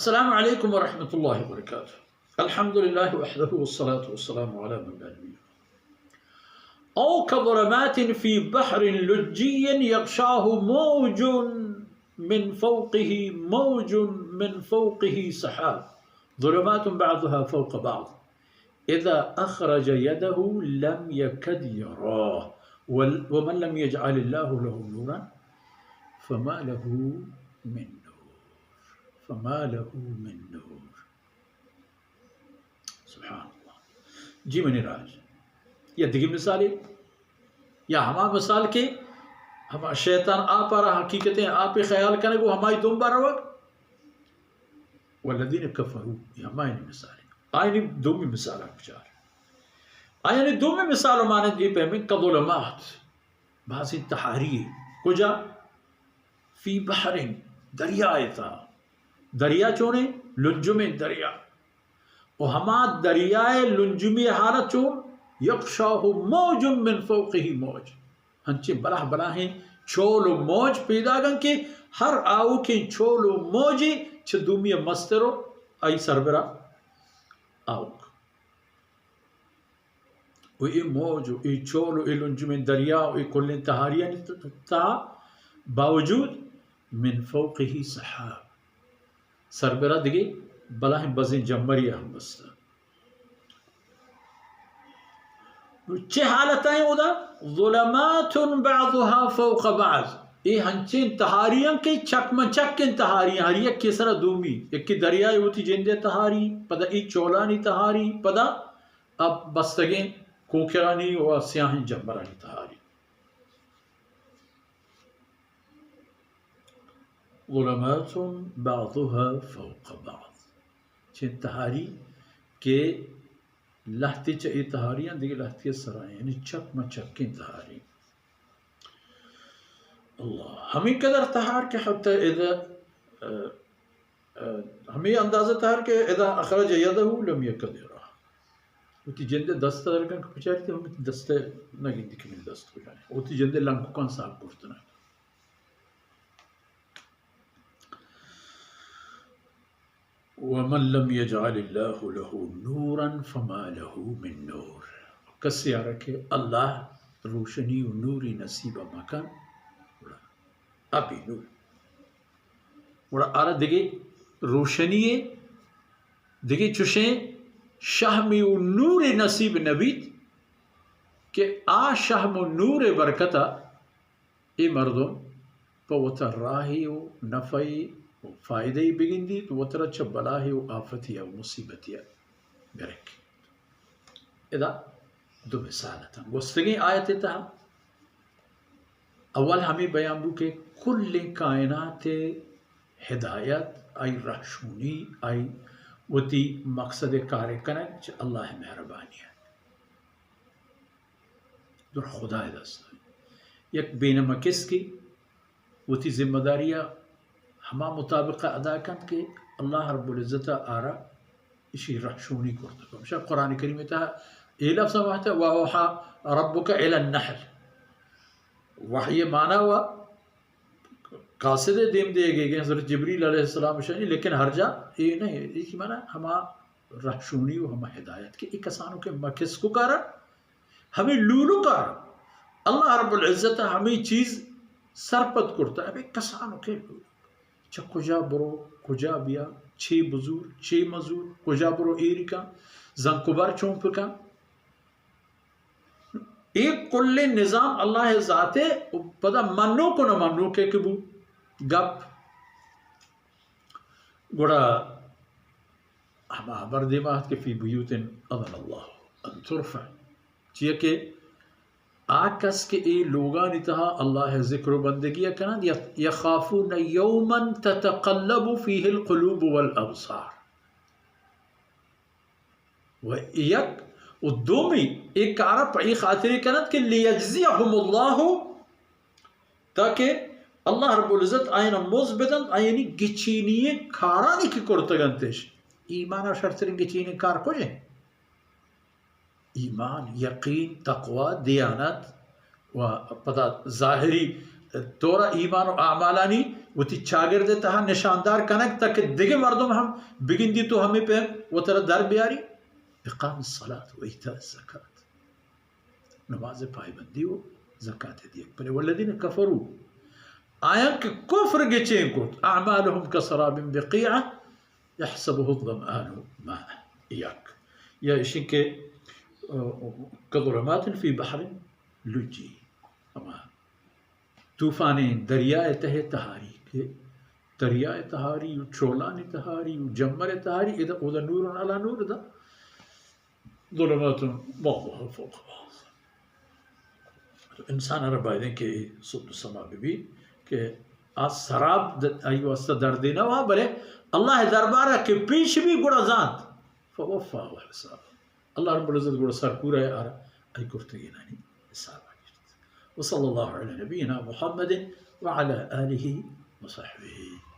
السلام علیکم ورحمۃ اللہ وبرکاتہ الحمد للہ وحدہ والصلاة والسلام على من لا نبی بعده او كظلمات في بحر لجي يغشاه موج من فوقه سحاب ظلمات بعضها فوق بعض اذا اخرج يده لم يكد يراه ومن لم يجعل الله له نورا فما له من سبحان اللہ. جی منی راج یا دیگی مثال یا ہما مثال کے ہما شیطان آپ رہا حقیقتیں آپ خیال کرنے کو ہماری دوم بارا وقت والذین کفروا یہ ہماری مثال آئینی دومی مثال بچار آئینی دومی مثال مانند یہ پہمیں کظلمات بعضی تحاری کجا فی بحر دریا تھا دریا چونے لنجم دریا و ہما دریائے لنجمی حالت چون یغشاہ موج من فوقہ موج ہنچے بلاہ بلاہیں چول و موج پیدا گن کے ہر آو کے چول و موجی چھ دومی مسترو آئی سربرا آوک و ای موج و ای چول و ای لنجم دریا و ای کل تہاریاں تا باوجود من فوقہ سحاب سربراہ دیگے بلاہیں بزیں جمریہ ہم بستا چھ حالتائیں او دا ظلمات بعضها فوق بعض یہ ہنچین تہاریاں کے چک من چک کے تہاریاں ہر یک کسرا دومی ایک کی دریائی ہوتی جندے تہاری پدا ای چولانی تہاری پدا اب بستگیں کوکرانی و سیاہیں جمرانی تہاری ظلمات بعضها فوق بعض چھ تہاری کے لہتی چاہی تہاریاں دیکھ لہتی سرائیں یعنی چک میں چکیں تہاری اللہ ہمیں قدر تہار کے حتی اذا ہمیں اندازہ تہار کے اذا اخرج یدہو لم یکد یراہ ہوتی جندے دست درگن کو پچاری تھی ہمیں دست نگی دیکھ میں دست ہو جانے ہوتی جندے لنکو کان صاحب کرتنا وَمَن لَمْ يَجْعَلِ اللَّهُ لَهُ نُورًا فَمَا لَهُ مِن نُور کسی آرکھے اللہ روشنی و نوری نصیبہ مکان ابھی نور وڑا آرہ دیگے روشنی دیگے چوشیں شہمی و نور نصیب نبید کہ آ شہم و نور برکتا اے مردم پوتا راہی و نفعی فائدہ ہی بگن دی تو وہ ترہ چھ بلاہی و آفتی و مصیبتی برک ادا دو مثالتا گستگی آیت تا اول ہمیں بیان بو کہ کل کائنات ہدایت آئی رحشونی آئی وتی مقصد کار کنک چھ اللہ مہربانی ہے در خدا دست یک بینما کس کی وتی ذمہ داریہ ہما مطابقہ ادا کن کہ اللہ رب العزت آرہ اسی رحشونی کرتا ہے ہمشہ قرآن کریم تا یہ لفظ سماعتا ہے وَوَحَا رَبُّكَ إِلَى النَّحْلِ وحی معنی ہوا قاصد دیم دے گئے کہ حضرت جبریل علیہ السلام شانی لیکن ہر جا یہ نہیں ہے یہ معنی ہما رحشونی و ہما ہدایت کے ایک کسانوں کے مکس کو کارا ہمیں لولو کارا اللہ رب العزت ہمیں چیز سرپت کرتا ہے ہمیں کسانوں کے لولو چھ کجا برو کجا بیا چھ بزور چھ مزور کجا برو ایری کا زنکبار چونپ کا ایک کل نظام اللہ ذات پدا منو کو نہ منو کے کبو گپ گوڑا ہما حبر دیمات کے فی بیوت اذن اللہ ان ترفع چیئے کہ آکس کے اے لوگان اتہا اللہ ذکر و بندگی کنند یخافون یوما تتقلب فیہ القلوب والابصار و یک و دومی ایک کارا پڑی خاطری کنند کہ لیجزیہم اللہ تاکہ اللہ رب العزت آئین مزبدن آئینی گچینی کارانی کی کرتگنتش ایمان شرطرین گچینی کار کو جائیں ایمان یقین تقوی دیانت و پتہ ظاہری طورا ایمان و اعمالانی وتی چاگرد تہا نشاندار کنک تک دیگه مردم ہم بگن دی تو ہمیں پہ وہ طرح در بیاری اقام الصلاة و ایتاء الزکاة نماز پائبندی و زکاة دیگ پنے والذین کفروا آیاں کہ کفر گچیں کو اعمالهم کسراب بقیعہ يحسبه الظمآن ماء ایاک یا اشن کے كظلمات في بحر لجی اما طوفانیں دریائے تہ تہاری کے دریائے تہاری چولان تہاری جمر تہاری اذا نور على نور دا ظلمات بعضها فوق بعض انسان رب آئے کہ صد سما بھی کہ آج سراب ای واسطہ در دینا ہوا بلے اللہ دربارہ کے پیش بھی گڑا ذات فوفا حساب اللہ رب العزت گڑا سر پورا ہے آرہ ای گفتگی نانی حساب وصلی اللہ علی نبینا محمد وعلى آلہ وصحبہ